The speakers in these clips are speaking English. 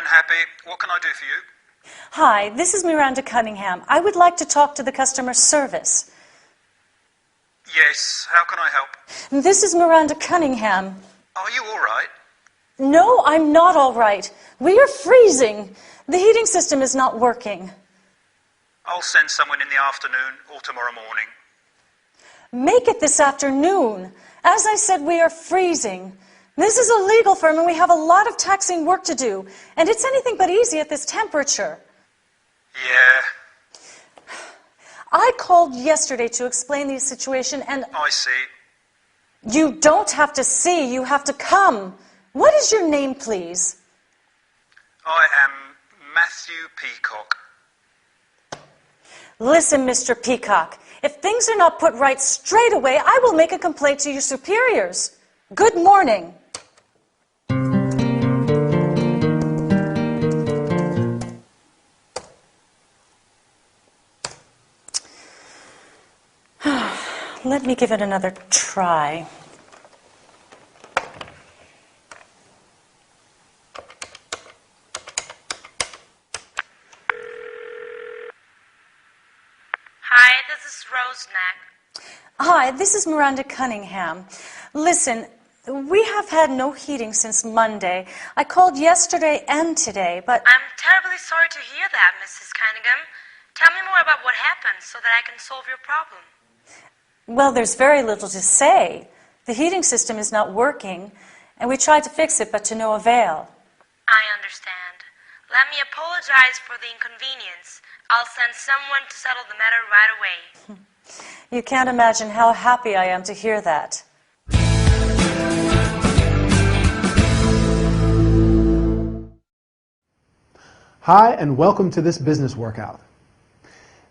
when happy. What can I do for you? Hi, this is Miranda Cunningham. I would like to talk to the customer service. Yes, how can I help? This is Miranda Cunningham. Are you all right? No, I'm not all right. We are freezing. The heating system is not working. I'll send someone in the afternoon or tomorrow morning. Make it this afternoon. As I said, we are freezing. This is a legal firm and we have a lot of taxing work to do. And it's anything but easy at this temperature. Yeah. I called yesterday to explain the situation and... I see. You don't have to see, you have to come. What is your name, please? I am Matthew Peacock. Listen, Mr. Peacock, if things are not put right straight away, I will make a complaint to your superiors. Good morning. Let me give it another try. Hi, this is Rose Neck. Hi, this is Miranda Cunningham. Listen, we have had no heating since Monday. I called yesterday and today, but... I'm terribly sorry to hear that, Mrs. Cunningham. Tell me more about what happened so that I can solve your problem. Well, there's very little to say. The heating system is not working, and we tried to fix it, but to no avail. I understand. Let me apologize for the inconvenience. I'll send someone to settle the matter right away. You can't imagine how happy I am to hear that. Hi, and welcome to this business workout.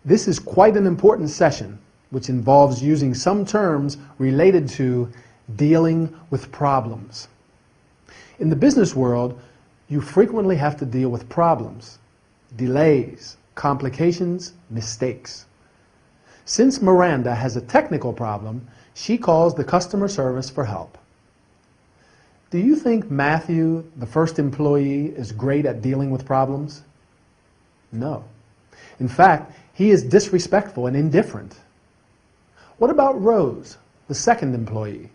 This is quite an important session, which involves using some terms related to dealing with problems. In the business world, you frequently have to deal with problems, delays, complications, mistakes. Since Miranda has a technical problem, she calls the customer service for help. Do you think Matthew, the first employee, is great at dealing with problems? No. In fact, he is disrespectful and indifferent. What about Rose, the second employee?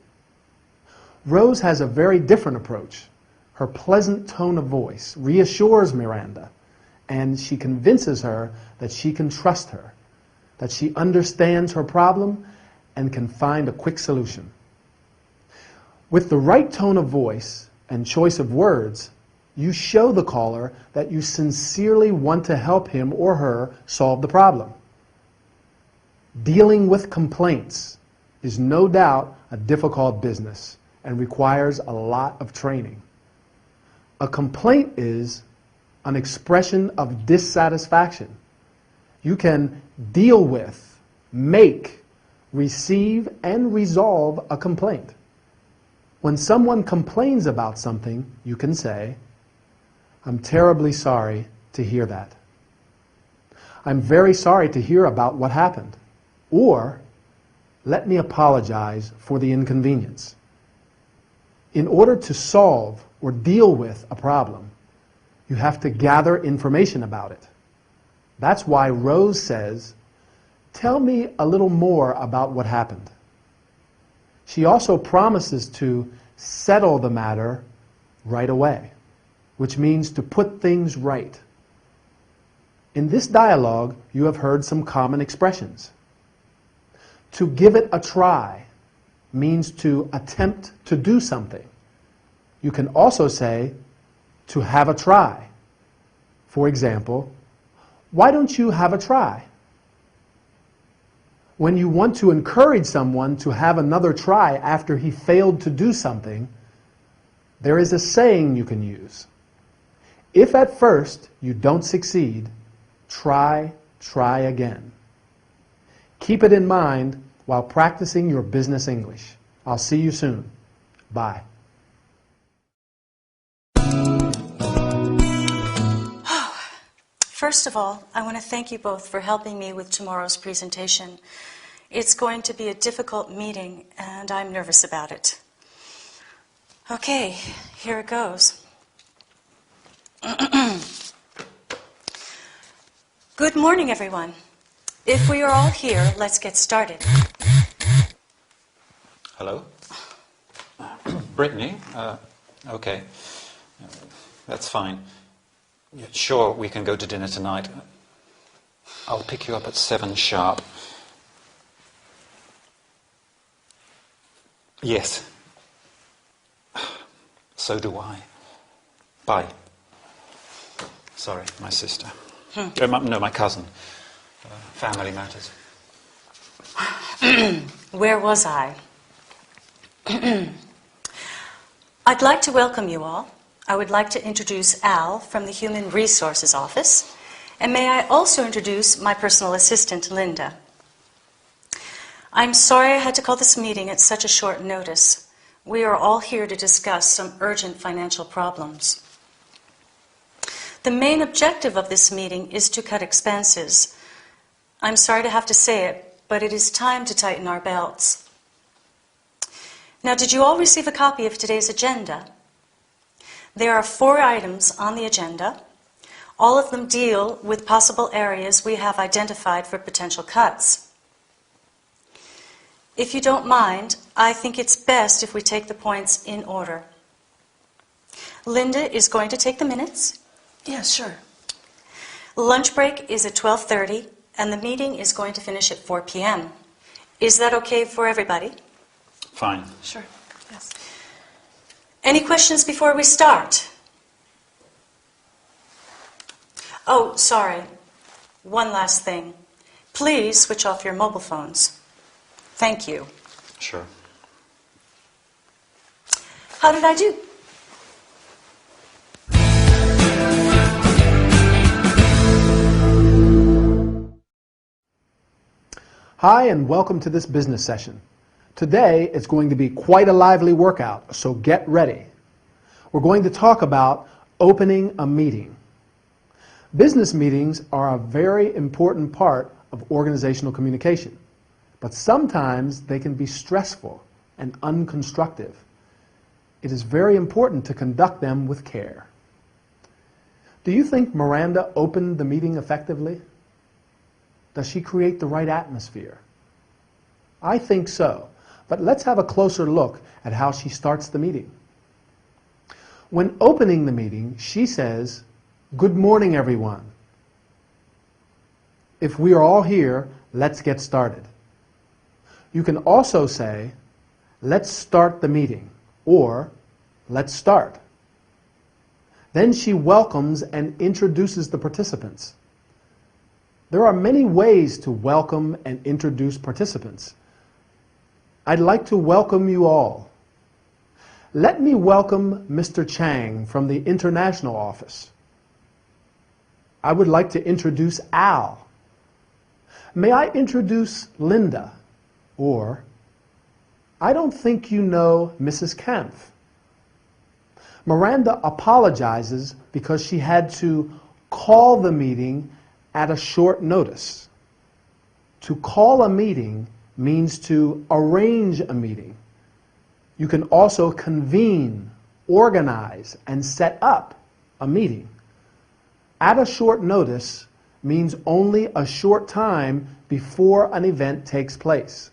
Rose has a very different approach. Her pleasant tone of voice reassures Miranda, and she convinces her that she can trust her, that she understands her problem and can find a quick solution. With the right tone of voice and choice of words, you show the caller that you sincerely want to help him or her solve the problem. Dealing with complaints is no doubt a difficult business and requires a lot of training. A complaint is an expression of dissatisfaction. You can deal with, make, receive, and resolve a complaint. When someone complains about something, you can say, "I'm terribly sorry to hear that. I'm very sorry to hear about what happened." Or, "Let me apologize for the inconvenience." In order to solve or deal with a problem, you have to gather information about it. That's why Rose says, "Tell me a little more about what happened." She also promises to settle the matter right away, which means to put things right. In this dialogue, you have heard some common expressions. To give it a try means to attempt to do something. You can also say to have a try. For example, "Why don't you have a try?" When you want to encourage someone to have another try after he failed to do something, there is a saying you can use. If at first you don't succeed, try again. Keep it in mind while practicing your business English. I'll see you soon. Bye. First of all, I want to thank you both for helping me with tomorrow's presentation. It's going to be a difficult meeting, and I'm nervous about it. Okay, here it goes. Good morning, everyone. If we are all here, let's get started. Hello? Brittany? Okay. That's fine. Sure, we can go to dinner tonight. I'll pick you up at 7 sharp. Yes. So do I. Bye. Sorry, my sister. No, my cousin. Family matters. Where was I? I'd like to welcome you all. I would like to introduce Al from the Human Resources Office. And may I also introduce my personal assistant, Linda. I'm sorry I had to call this meeting at such a short notice. We are all here to discuss some urgent financial problems. The main objective of this meeting is to cut expenses. I'm sorry to have to say it, but it is time to tighten our belts. Now, did you all receive a copy of today's agenda? There are 4 items on the agenda. All of them deal with possible areas we have identified for potential cuts. If you don't mind, I think it's best if we take the points in order. Linda is going to take the minutes. Yeah, sure. Lunch break is at 12:30, and the meeting is going to finish at 4 p.m. Is that okay for everybody? Fine. Sure. Yes. Any questions before we start? Oh, sorry. One last thing. Please switch off your mobile phones. Thank you. Sure. How did I do? Hi, and welcome to this business session. Today, it's going to be quite a lively workout, so get ready. We're going to talk about opening a meeting. Business meetings are a very important part of organizational communication, but sometimes they can be stressful and unconstructive. It is very important to conduct them with care. Do you think Miranda opened the meeting effectively? Does she create the right atmosphere? I think so, but let's have a closer look at how she starts the meeting. When opening the meeting, she says, "Good morning, everyone. If we are all here, let's get started." You can also say, "Let's start the meeting," or "Let's start." Then she welcomes and introduces the participants. There are many ways to welcome and introduce participants. I'd like to welcome you all. Let me welcome Mr. Chang from the International Office. I would like to introduce Al. May I introduce Linda? Or, I don't think you know Mrs. Kempf. Miranda apologizes because she had to call the meeting at a short notice. To call a meeting means to arrange a meeting. You can also convene, organize, and set up a meeting. At a short notice means only a short time before an event takes place.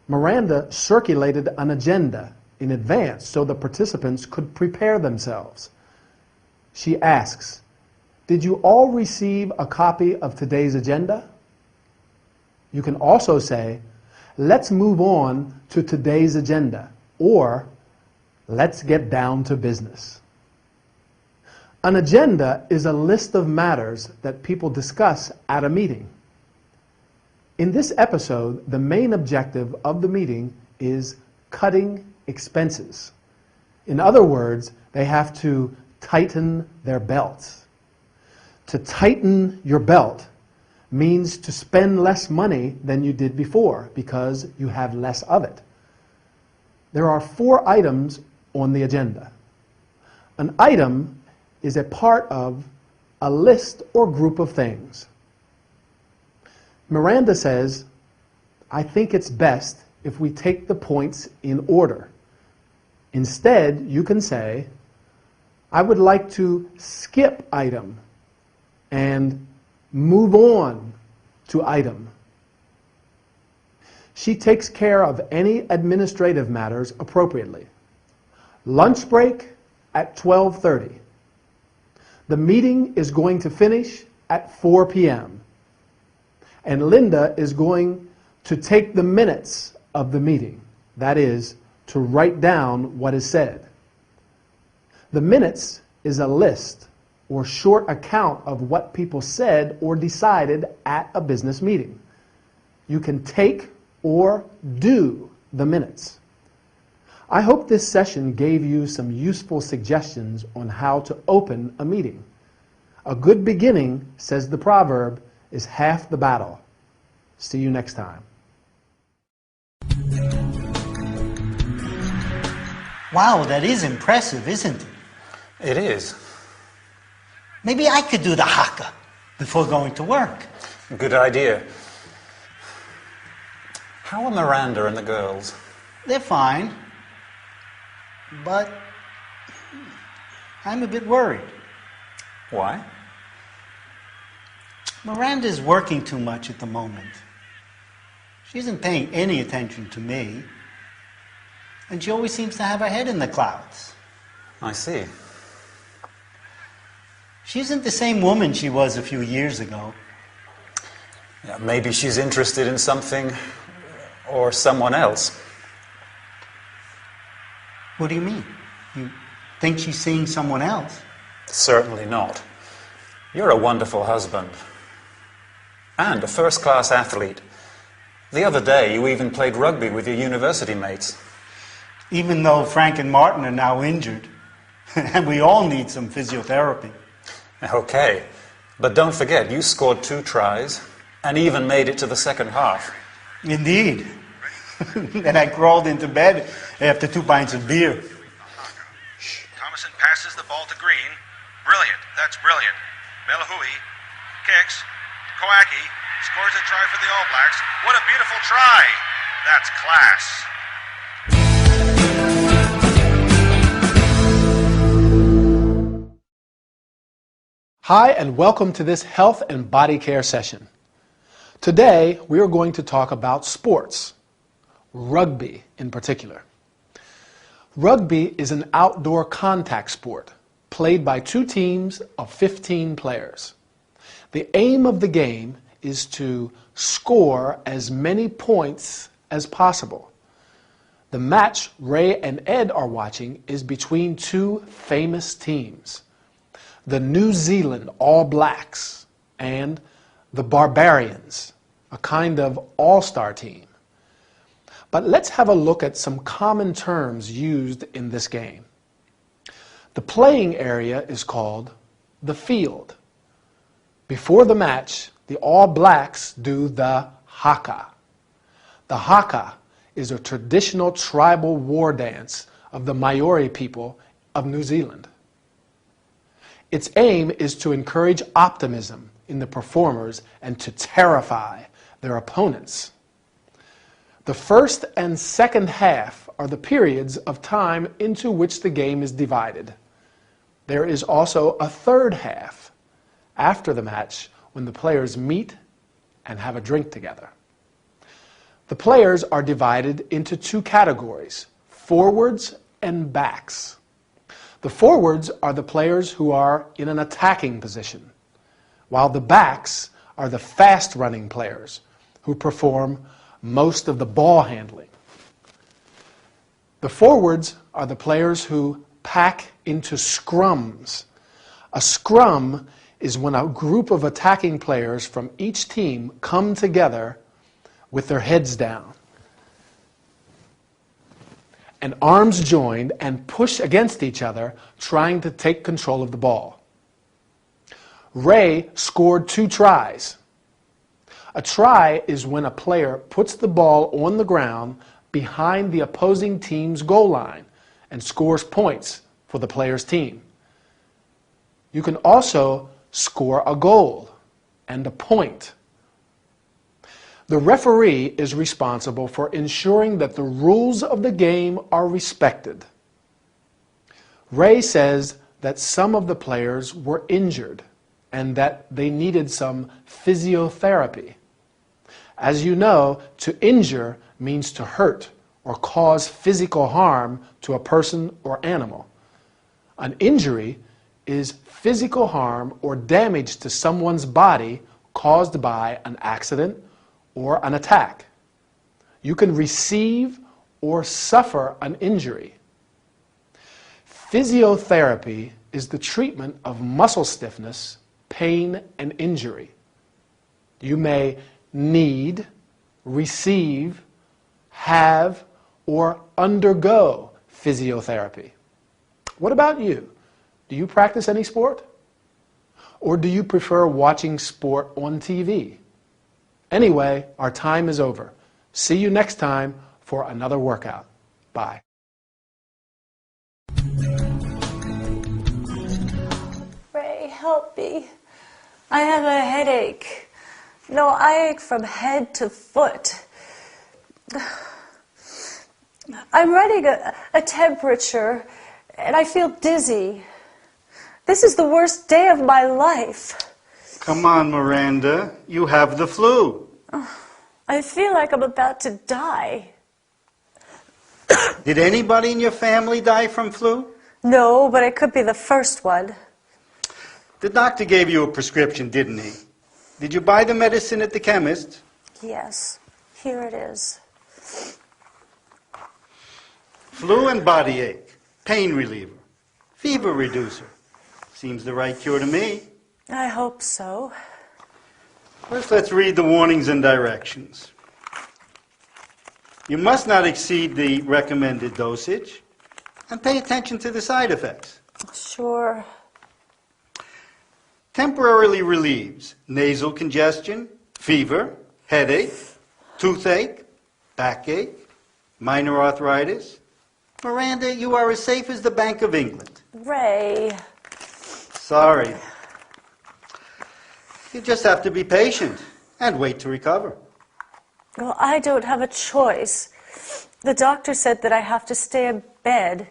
Miranda circulated an agenda in advance so the participants could prepare themselves. She asks, "Did you all receive a copy of today's agenda?" You can also say, "Let's move on to today's agenda," or "Let's get down to business." An agenda is a list of matters that people discuss at a meeting. In this episode, the main objective of the meeting is cutting expenses. In other words, they have to tighten their belts. To tighten your belt means to spend less money than you did before because you have less of it. There are 4 items on the agenda. An item is a part of a list or group of things. Miranda says, "I think it's best if we take the points in order." Instead, you can say, I would like to skip item and move on to item. She takes care of any administrative matters appropriately. Lunch break at 12:30. The meeting is going to finish at 4 p.m. And Linda is going to take the minutes of the meeting. That is, to write down what is said. The minutes is a list or short account of what people said or decided at a business meeting. You can take or do the minutes. I hope this session gave you some useful suggestions on how to open a meeting. A good beginning, says the proverb, is half the battle. See you next time. Wow, that is impressive, isn't it? It is. Maybe I could do the haka before going to work. Good idea. How are Miranda and the girls? They're fine. But I'm a bit worried. Why? Miranda's working too much at the moment. She isn't paying any attention to me. And she always seems to have her head in the clouds. I see. She isn't the same woman she was a few years ago. Yeah, maybe she's interested in something or someone else. What do you mean? You think she's seeing someone else? Certainly not. You're a wonderful husband. And a first-class athlete. The other day, you even played rugby with your university mates. Even though Frank and Martin are now injured. And we all need some physiotherapy. Okay, but don't forget, you scored 2 tries and even made it to the second half. Indeed. And I crawled into bed after 2 pints of beer. Thomason passes the ball to Green. Brilliant. That's brilliant. Melahui kicks. Kowaki scores a try for the All Blacks. What a beautiful try. That's class. Hi, and welcome to this health and body care session. Today, we are going to talk about sports, rugby in particular. Rugby is an outdoor contact sport played by 2 teams of 15 players. The aim of the game is to score as many points as possible. The match Ray and Ed are watching is between 2 famous teams, the New Zealand All Blacks and the Barbarians, a kind of all-star team. But let's have a look at some common terms used in this game. The playing area is called the field. Before the match, the All Blacks do the haka. The haka is a traditional tribal war dance of the Maori people of New Zealand. Its aim is to encourage optimism in the performers and to terrify their opponents. The first and second half are the periods of time into which the game is divided. There is also a third half, after the match, when the players meet and have a drink together. The players are divided into 2 categories, forwards and backs. The forwards are the players who are in an attacking position, while the backs are the fast-running players who perform most of the ball handling. The forwards are the players who pack into scrums. A scrum is when a group of attacking players from each team come together with their heads down and arms joined and push against each other, trying to take control of the ball. Ray scored 2 tries. A try is when a player puts the ball on the ground behind the opposing team's goal line and scores points for the player's team. You can also score a goal and a point. The referee is responsible for ensuring that the rules of the game are respected. Ray says that some of the players were injured and that they needed some physiotherapy. As you know, to injure means to hurt or cause physical harm to a person or animal. An injury is physical harm or damage to someone's body caused by an accident or an attack. You can receive or suffer an injury. Physiotherapy is the treatment of muscle stiffness, pain, and injury. You may need, receive, have, or undergo physiotherapy. What about you? Do you practice any sport? Or do you prefer watching sport on TV? Anyway, our time is over. See you next time for another workout. Bye. Ray, help me. I have a headache. No, I ache from head to foot. I'm running a temperature, and I feel dizzy. This is the worst day of my life. Come on, Miranda. You have the flu. I feel like I'm about to die. Did anybody in your family die from flu? No, but I could be the first one. The doctor gave you a prescription, didn't he? Did you buy the medicine at the chemist? Yes, here it is. Flu and body ache, pain reliever, fever reducer. Seems the right cure to me. I hope so. First, let's read the warnings and directions. You must not exceed the recommended dosage, and pay attention to the side effects. Sure. Temporarily relieves nasal congestion, fever, headache, toothache, backache, minor arthritis. Miranda, you are as safe as the Bank of England. Ray. Sorry. You just have to be patient and wait to recover. Well, I don't have a choice. The doctor said that I have to stay in bed.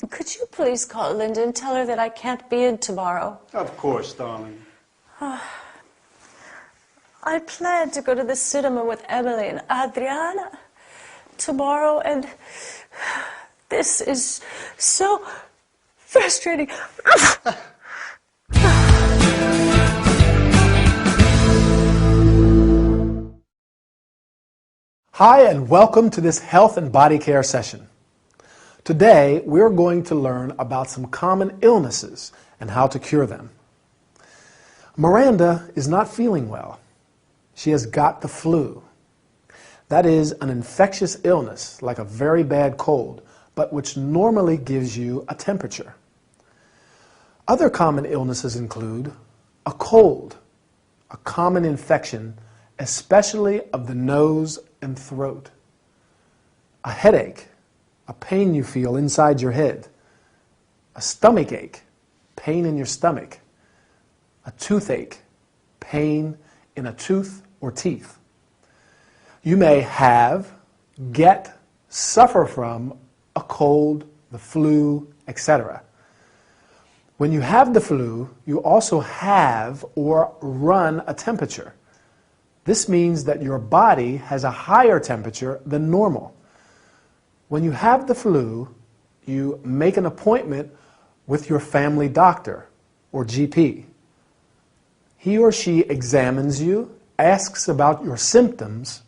Could you please call Linda and tell her that I can't be in tomorrow? Of course, darling. I plan to go to the cinema with Emily and Adriana tomorrow, and this is so frustrating. Hi, and welcome to this health and body care session. Today, we're going to learn about some common illnesses and how to cure them. Miranda is not feeling well. She has got the flu. That is an infectious illness, like a very bad cold, but which normally gives you a temperature. Other common illnesses include a cold, a common infection, especially of the nose and throat, a headache, a pain you feel inside your head, a stomach ache, pain in your stomach, a toothache, pain in a tooth or teeth. You may have, get, suffer from a cold, the flu, etc. When you have the flu, you also have or run a temperature. This means that your body has a higher temperature than normal. When you have the flu, you make an appointment with your family doctor or GP. He or she examines you, asks about your symptoms,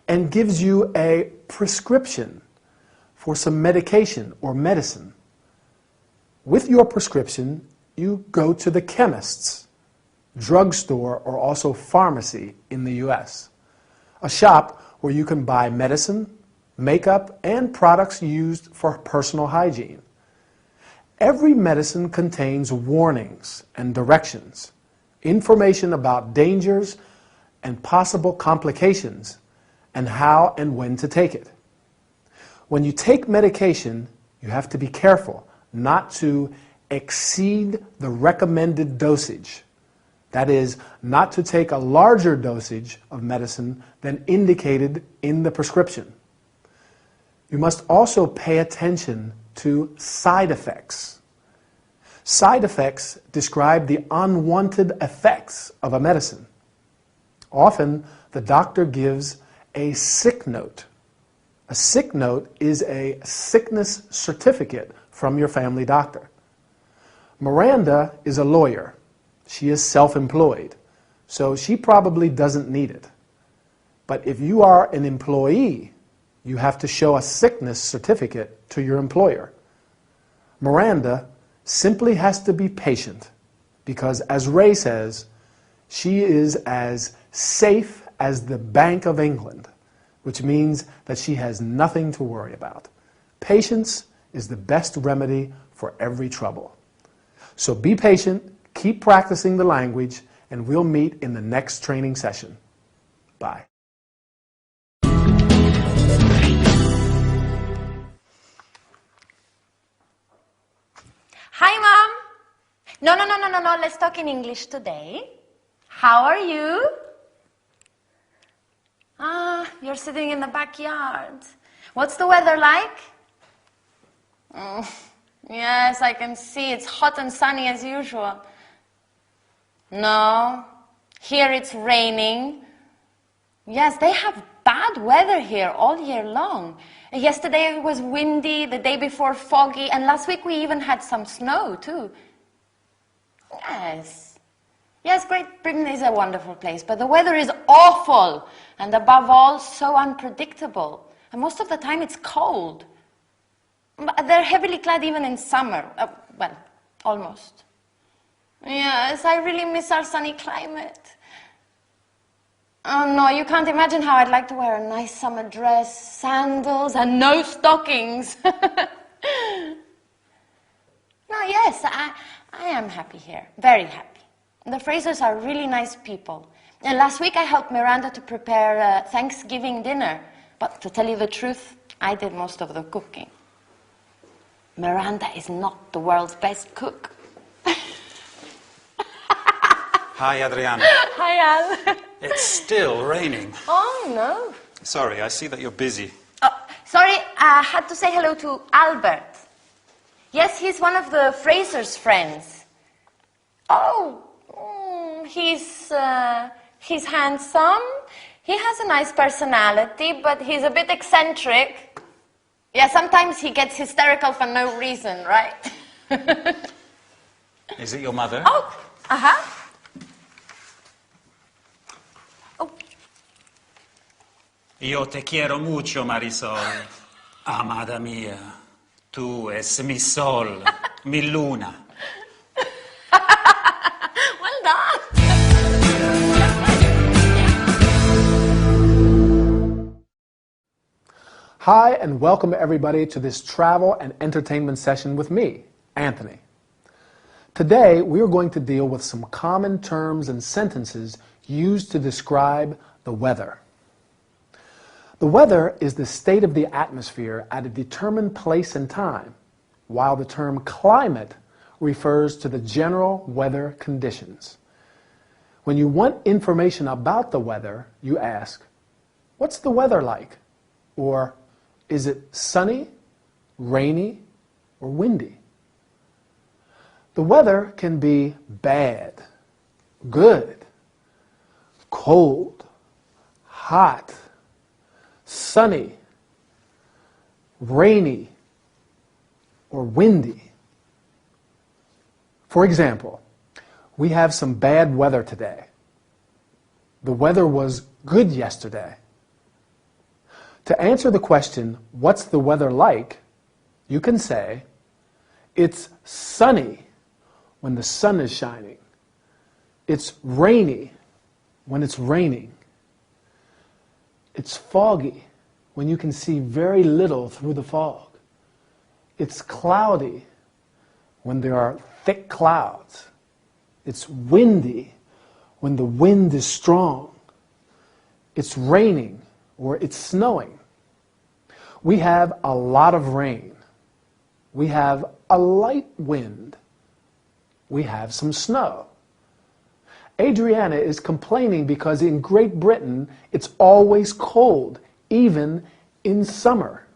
and gives you a prescription for some medication or medicine. With your prescription, you go to the chemist's, drugstore, or also pharmacy in the U.S., a shop where you can buy medicine, makeup, and products used for personal hygiene. Every medicine contains warnings and directions, information about dangers and possible complications, and how and when to take it. When you take medication, you have to be careful not to exceed the recommended dosage. That is, not to take a larger dosage of medicine than indicated in the prescription. You must also pay attention to side effects. Side effects describe the unwanted effects of a medicine. Often, the doctor gives a sick note. A sick note is a sickness certificate from your family doctor. Miranda is a lawyer. She is self-employed, so she probably doesn't need it. But if you are an employee, you have to show a sickness certificate to your employer. Miranda simply has to be patient because, as Ray says, she is as safe as the Bank of England, which means that she has nothing to worry about. Patience is the best remedy for every trouble. So be patient, keep practicing the language, and we'll meet in the next training session. Bye. Hi, Mom. No. Let's talk in English today. How are you? You're sitting in the backyard. What's the weather like? Yes, I can see. It's hot and sunny as usual. No, here it's raining. Yes, they have bad weather here all year long. Yesterday it was windy, the day before foggy, and last week we even had some snow too. Yes, Great Britain is a wonderful place, but the weather is awful, and above all, so unpredictable. And most of the time it's cold. But they're heavily clad even in summer. Well, almost. Yes, I really miss our sunny climate. Oh no, you can't imagine how I'd like to wear a nice summer dress, sandals, and no stockings. No, yes, I am happy here, very happy. The Frasers are really nice people. And last week I helped Miranda to prepare Thanksgiving dinner. But to tell you the truth, I did most of the cooking. Miranda is not the world's best cook. Hi, Adriana. Hi, Al. It's still raining. Oh, no. Sorry, I see that you're busy. Oh, sorry, I had to say hello to Albert. Yes, he's one of the Frasers' friends. Oh, he's handsome. He has a nice personality, but he's a bit eccentric. Yeah, sometimes he gets hysterical for no reason, right? Is it your mother? Oh, uh-huh. Oh. Yo te quiero mucho, Marisol. Amada mía, tú es mi sol, mi luna. Well done. Hi, and welcome everybody to this travel and entertainment session with me, Anthony. Today, we are going to deal with some common terms and sentences used to describe the weather. The weather is the state of the atmosphere at a determined place and time, while the term climate refers to the general weather conditions. When you want information about the weather, you ask, "What's the weather like?" Or, "Is it sunny, rainy, or windy?" The weather can be bad, good, cold, hot, sunny, rainy, or windy. For example, we have some bad weather today. The weather was good yesterday. To answer the question, "What's the weather like?" you can say, "It's sunny when the sun is shining. It's rainy when it's raining. It's foggy when you can see very little through the fog. It's cloudy when there are thick clouds. It's windy when the wind is strong. It's raining or it's snowing." We have a lot of rain. We have a light wind. We have some snow. Adriana is complaining because in Great Britain it's always cold, even in summer.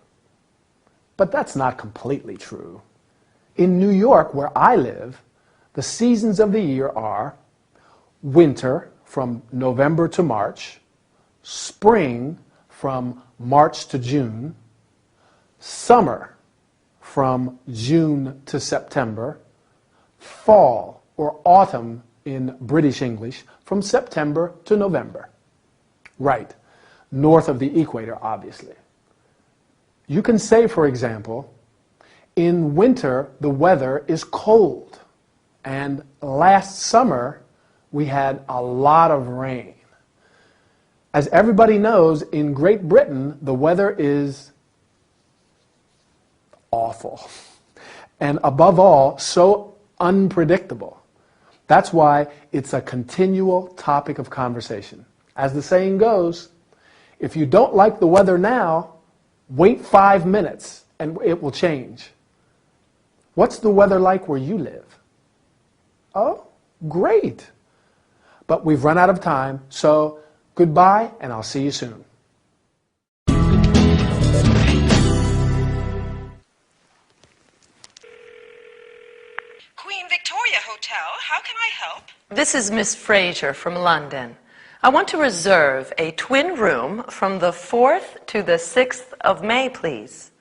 But that's not completely true. In New York, where I live, the seasons of the year are winter from November to March, spring from March to June, summer from June to September, fall or autumn in British English from September to November. Right, north of the equator, obviously. You can say, for example, in winter the weather is cold, and last summer we had a lot of rain. As everybody knows, in Great Britain the weather is awful, and above all, so unpredictable. That's why it's a continual topic of conversation. As the saying goes, if you don't like the weather now, wait 5 minutes and it will change. What's the weather like where you live? Oh, great. But we've run out of time, so goodbye and I'll see you soon. Queen Victoria Hotel, how can I help? This is Miss Fraser from London. I want to reserve a twin room from the 4th to the 6th of May, please.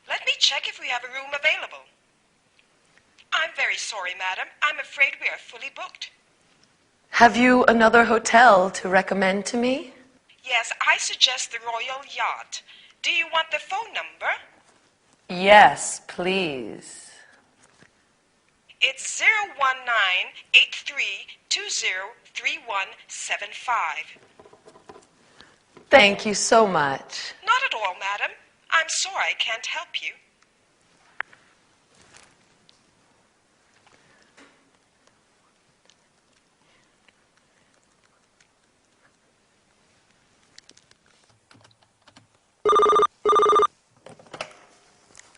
Let me check if we have a room available. I'm very sorry, madam. I'm afraid we are fully booked. Have you another hotel to recommend to me? Yes, I suggest the Royal Yacht. Do you want the phone number? Yes, please. It's 019-8320-3175. Thank you so much. Not at all, madam. I'm sorry I can't help you.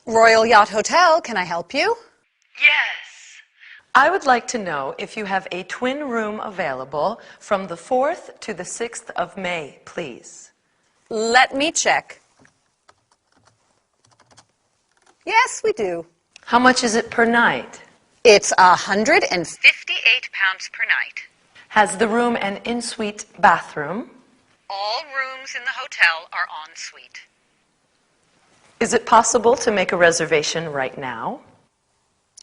Royal Yacht Hotel, can I help you? Yes. I would like to know if you have a twin room available from the 4th to the 6th of May, please. Let me check. Yes, we do. How much is it per night? It's £158 per night. Has the room an en-suite bathroom? All rooms in the hotel are en suite. Is it possible to make a reservation right now?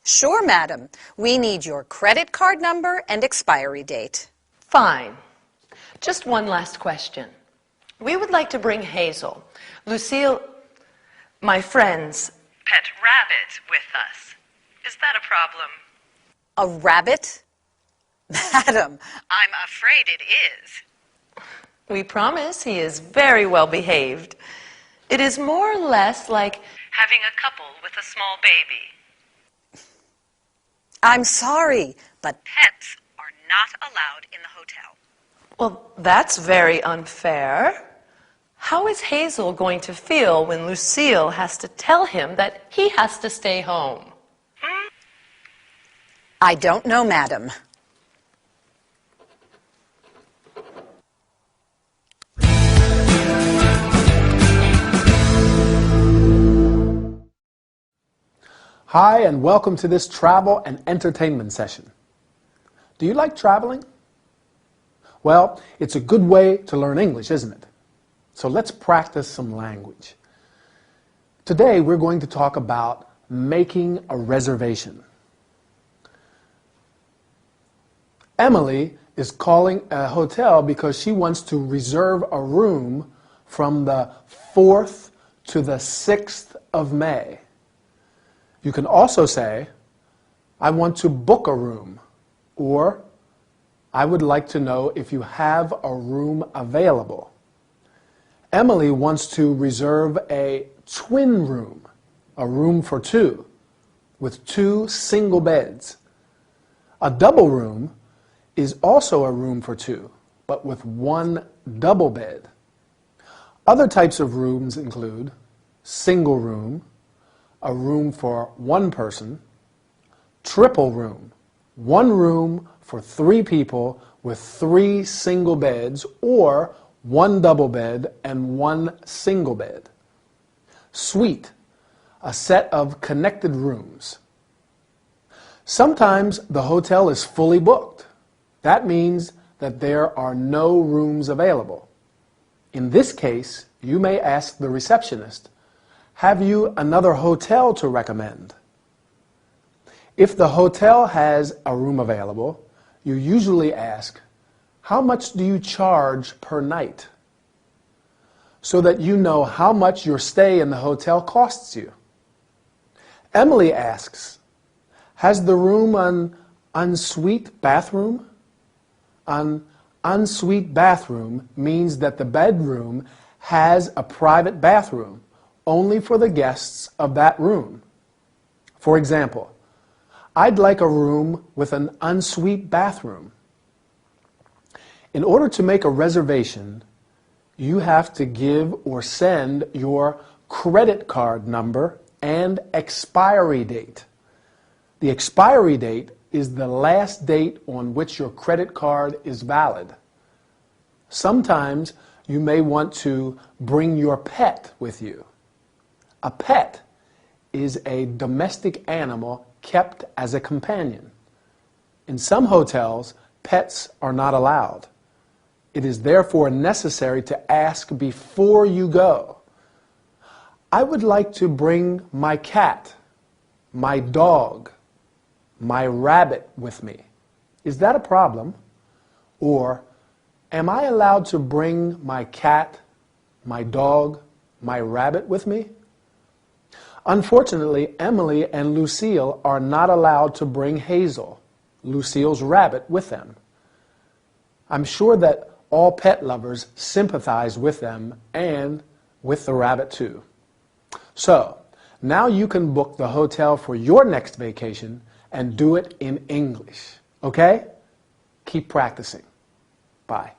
Sure, madam. We need your credit card number and expiry date. Fine. Just one last question. We would like to bring Hazel, Lucille, my friend's pet rabbit with us. Is that a problem? A rabbit? Madam, I'm afraid it is. We promise he is very well behaved. It is more or less like having a couple with a small baby. I'm sorry, but pets are not allowed in the hotel. Well, that's very unfair. How is Hazel going to feel when Lucille has to tell him that he has to stay home? I don't know, madam. Hi, and welcome to this travel and entertainment session. Do you like traveling? Well, it's a good way to learn English, isn't it? So let's practice some language. Today we're going to talk about making a reservation. Emily is calling a hotel because she wants to reserve a room from the 4th to the 6th of May. You can also say, I want to book a room, or I would like to know if you have a room available. Emily wants to reserve a twin room, a room for two, with 2 single beds. A double room is also a room for 2, but with 1 double bed. Other types of rooms include single room, a room for 1 person, triple room, 1 room for 3 people with 3 single beds, or 1 double bed and 1 single bed. Suite, a set of connected rooms. Sometimes the hotel is fully booked. That means that there are no rooms available. In this case, you may ask the receptionist, "Have you another hotel to recommend?" If the hotel has a room available, you usually ask, "How much do you charge per night?" so that you know how much your stay in the hotel costs you. Emily asks, "Has the room an ensuite bathroom?" An ensuite bathroom means that the bedroom has a private bathroom only for the guests of that room. For example, "I'd like a room with an ensuite bathroom." In order to make a reservation, you have to give or send your credit card number and expiry date. The expiry date is the last date on which your credit card is valid. Sometimes you may want to bring your pet with you. A pet is a domestic animal kept as a companion. In some hotels, pets are not allowed. It is therefore necessary to ask before you go. "I would like to bring my cat, my dog, my rabbit with me. Is that a problem?" Or, "Am I allowed to bring my cat, my dog, my rabbit with me?" Unfortunately, Emily and Lucille are not allowed to bring Hazel, Lucille's rabbit, with them. I'm sure that all pet lovers sympathize with them and with the rabbit too. So, now you can book the hotel for your next vacation and do it in English. Okay? Keep practicing. Bye.